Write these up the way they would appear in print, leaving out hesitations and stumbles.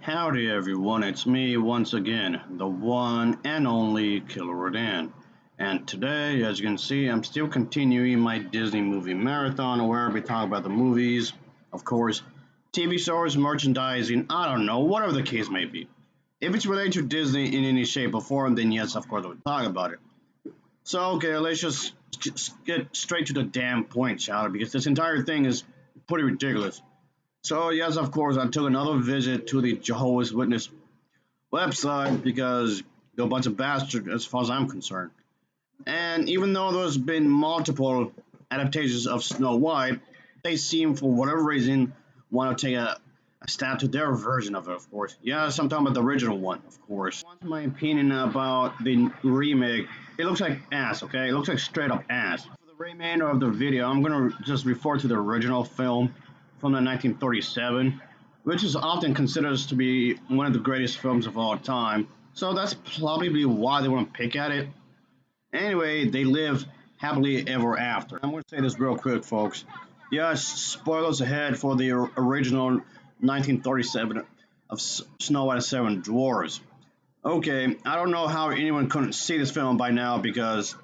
Howdy everyone, it's me once again, the one and only Killer Rodan. And today, as you can see, I'm still continuing my Disney movie marathon where we talk about the movies, of course, TV shows, merchandising, I don't know, whatever the case may be. If it's related to Disney in any shape or form, then yes, of course, we'll talk about it. So, okay, let's just get straight to the damn point, shall we? Because this entire thing is pretty ridiculous. So yes, of course, I took another visit to the Jehovah's Witness website because they're a bunch of bastards as far as I'm concerned. And even though there's been multiple adaptations of Snow White, they seem, for whatever reason, want to take a stab to their version of it, of course. Yes, I'm talking about the original one, of course. What's my opinion about the remake? It looks like ass, okay? It looks like straight up ass. For the remainder of the video, I'm going to just refer to the original film from the 1937, which is often considered to be one of the greatest films of all time. So that's probably why they want to pick at it. Anyway, they live happily ever after. I'm going to say this real quick, folks. Yes, spoilers ahead for the original 1937 of Snow White and Seven Dwarfs. Okay, I don't know how anyone couldn't see this film by now because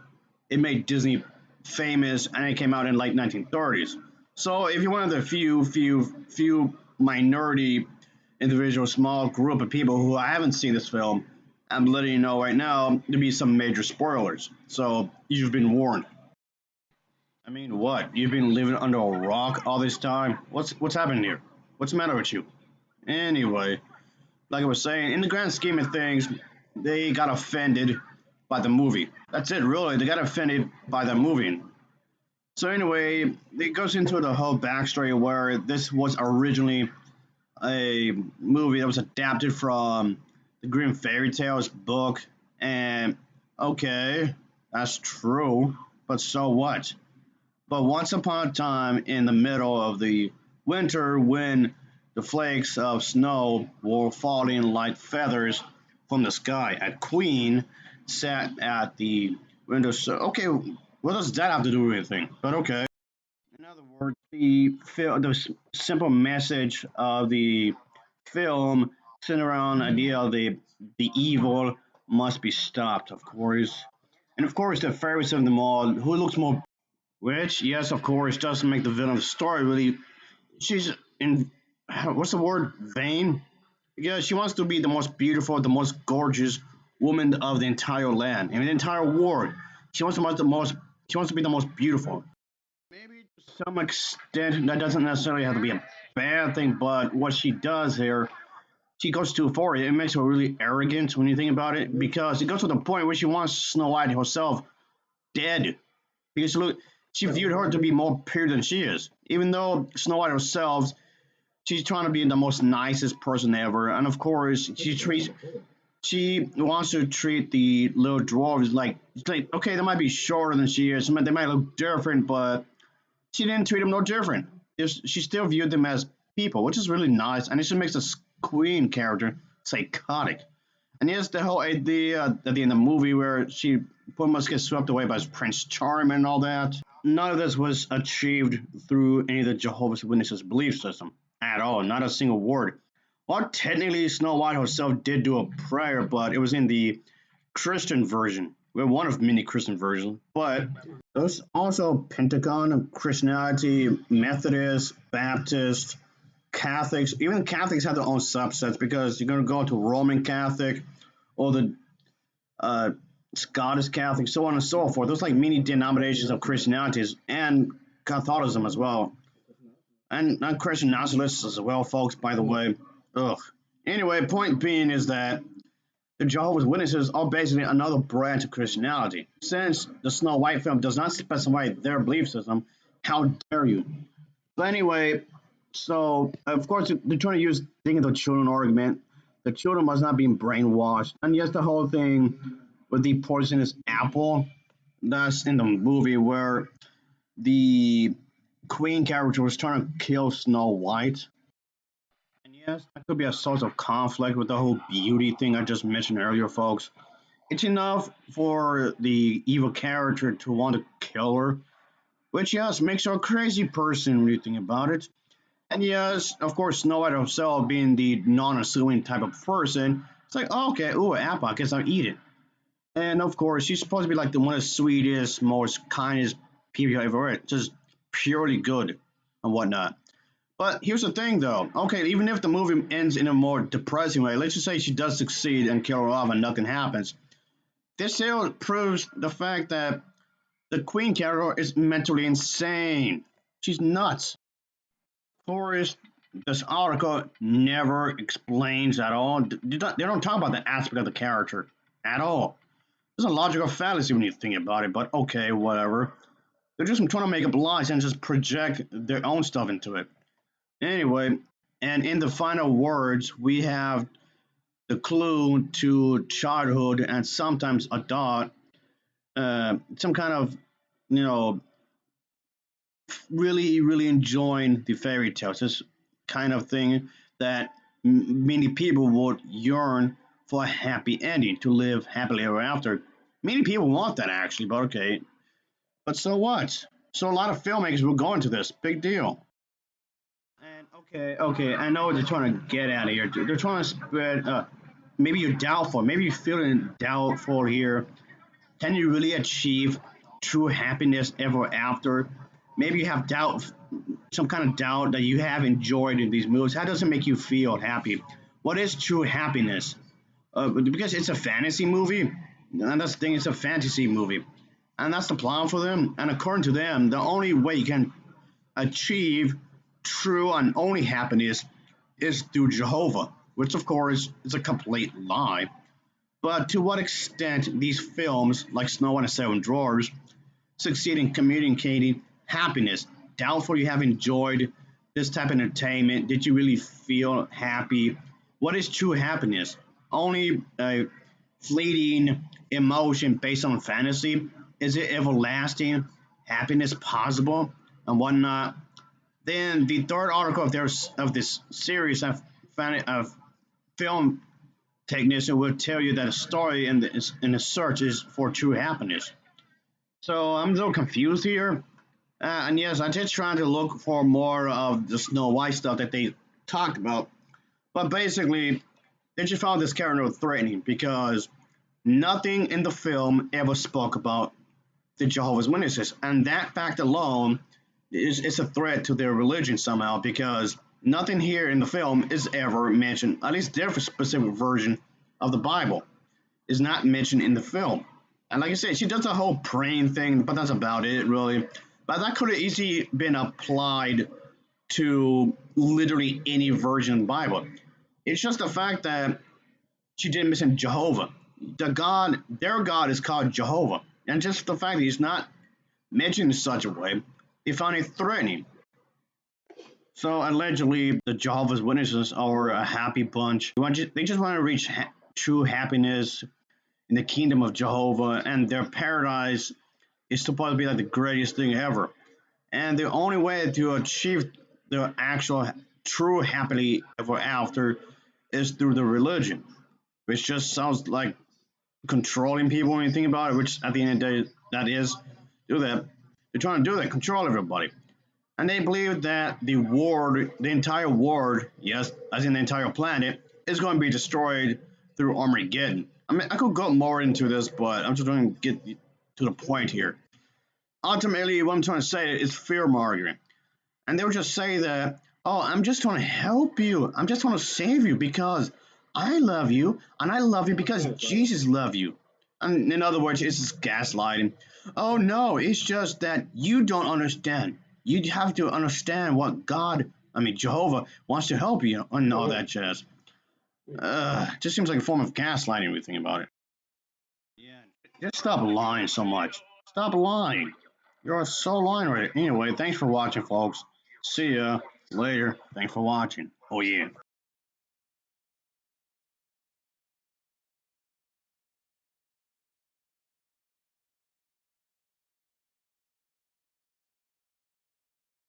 it made Disney famous and it came out in like 1930s. So if you're one of the few minority individual small group of people who haven't seen this film, I'm letting you know right now there'll be some major spoilers. So you've been warned. I mean, what? You've been living under a rock all this time? What's happening here? What's the matter with you? Anyway, like I was saying, in the grand scheme of things, they got offended by the movie. That's it, really. They got offended by the movie. So anyway, it goes into the whole backstory where this was originally a movie that was adapted from the Grimm Fairy Tales book, and okay, that's true, but so what? But once upon a time in the middle of the winter when the flakes of snow were falling like feathers from the sky, a queen sat at the window. So, okay, what does that have to do with anything? But okay. In other words, the simple message of the film centered around the idea of the evil must be stopped, of course. And of course, the fairest of them all, who looks more, which, yes, of course, doesn't make the villain of the story really. She's in, what's the word? Vain? Yeah, she wants to be the most beautiful, the most gorgeous woman of the entire land, and the entire world. She wants to be the most. She wants to be the most beautiful. Maybe to some extent, that doesn't necessarily have to be a bad thing, but what she does here, she goes too far. It makes her really arrogant when you think about it, because it goes to the point where she wants Snow White herself dead. Because look, she viewed her to be more pure than she is. Even though Snow White herself, she's trying to be the most nicest person ever, and of course, she wants to treat the little dwarves like okay, they might be shorter than she is, they might look different, but she didn't treat them no different. She still viewed them as people, which is really nice, and it just makes the queen character psychotic. And yes, the whole idea at the end of the movie where she pretty much gets swept away by Prince Charming and all that. None of this was achieved through any of the Jehovah's Witnesses belief system at all. Not a single word. Well, technically, Snow White herself did do a prayer, but it was in the Christian version. We're one of many Christian versions, but there's also Pentagon, Christianity, Methodist, Baptist, Catholics. Even Catholics have their own subsets because you're going to go to Roman Catholic or the Scottish Catholic, so on and so forth. There's like many denominations of Christianity and Catholicism as well. And Christian nationalists as well, folks, by the way. Ugh. Anyway, point being is that the Jehovah's Witnesses are basically another branch of Christianity. Since the Snow White film does not specify their belief system, how dare you? But anyway, so of course they're trying to use thinking the children argument. The children must not be brainwashed. And yes, the whole thing with the poisonous apple, that's in the movie where the queen character was trying to kill Snow White. And yes, that could be a source of conflict with the whole beauty thing I just mentioned earlier, folks. It's enough for the evil character to want to kill her, which, yes, makes her a crazy person when you think about it. And yes, of course, Snow White herself being the non-assuming type of person, it's like, oh, okay, ooh, an apple, I guess I'll eat it. And of course, she's supposed to be like the one of the sweetest, most kindest people I've ever met, just purely good and whatnot. But here's the thing, though. Okay, even if the movie ends in a more depressing way, let's just say she does succeed and kill her off and nothing happens. This still proves the fact that the Queen character is mentally insane. She's nuts. Of course, this article never explains at all. They don't talk about the aspect of the character at all. It's a logical fallacy when you think about it, but okay, whatever. They're just trying to make up lies and just project their own stuff into it. Anyway, and in the final words, we have the clue to childhood and sometimes adult, some kind of, you know, really, really enjoying the fairy tales. This kind of thing that many people would yearn for a happy ending, to live happily ever after. Many people want that actually, but okay. But so what? So a lot of filmmakers will go into this. Big deal. And okay, I know what they're trying to get at here. They're trying to spread. Maybe you're doubtful. Maybe you're feeling doubtful here. Can you really achieve true happiness ever after? Maybe you have doubt, some kind of doubt that you have enjoyed in these movies. How does it make you feel happy? What is true happiness? Because it's a fantasy movie, and that's the thing. It's a fantasy movie, and that's the plan for them. And according to them, the only way you can achieve true and only happiness is through Jehovah, which of course is a complete lie. But to what extent these films, like Snow White and Seven Dwarfs, succeed in communicating happiness? Doubtful you have enjoyed this type of entertainment. Did you really feel happy? What is true happiness? Only a fleeting emotion based on fantasy? Is it everlasting happiness possible and whatnot? Then the third article of this series of film technician will tell you that a story in the search is for true happiness. So I'm a little confused here. And yes, I did try to look for more of the Snow White stuff that they talked about. But basically, they just found this character threatening because nothing in the film ever spoke about the Jehovah's Witnesses. And that fact alone is a threat to their religion somehow because nothing here in the film is ever mentioned, at least their specific version of the Bible is not mentioned in the film. And like I said, she does the whole praying thing, but that's about it, really. But that could have easily been applied to literally any version of the Bible. It's just the fact that she didn't mention Jehovah. Their God is called Jehovah. And just the fact that he's not mentioned in such a way, they found it threatening. So allegedly, the Jehovah's Witnesses are a happy bunch. They just want to reach true happiness in the kingdom of Jehovah, and their paradise is supposed to be like the greatest thing ever. And the only way to achieve the actual true happily ever after is through the religion, which just sounds like controlling people when you think about it, which at the end of the day, that is, do that. They're trying to do that, control everybody. And they believe that the entire world, yes, as in the entire planet, is going to be destroyed through Armageddon. I mean, I could go more into this, but I'm just going to get to the point here. Ultimately, what I'm trying to say is fear mongering. And they would just say that, oh, I'm just trying to help you. I'm just trying to save you because I love you, and I love you because Jesus loved you. And in other words, it's just gaslighting. Oh no, it's just that you don't understand. You have to understand what Jehovah wants to help you and all that jazz. Just seems like a form of gaslighting when you think about it. Yeah, just stop lying so much. Stop lying. You're so lying right. Anyway, thanks for watching, folks. See ya later. Thanks for watching. Oh yeah.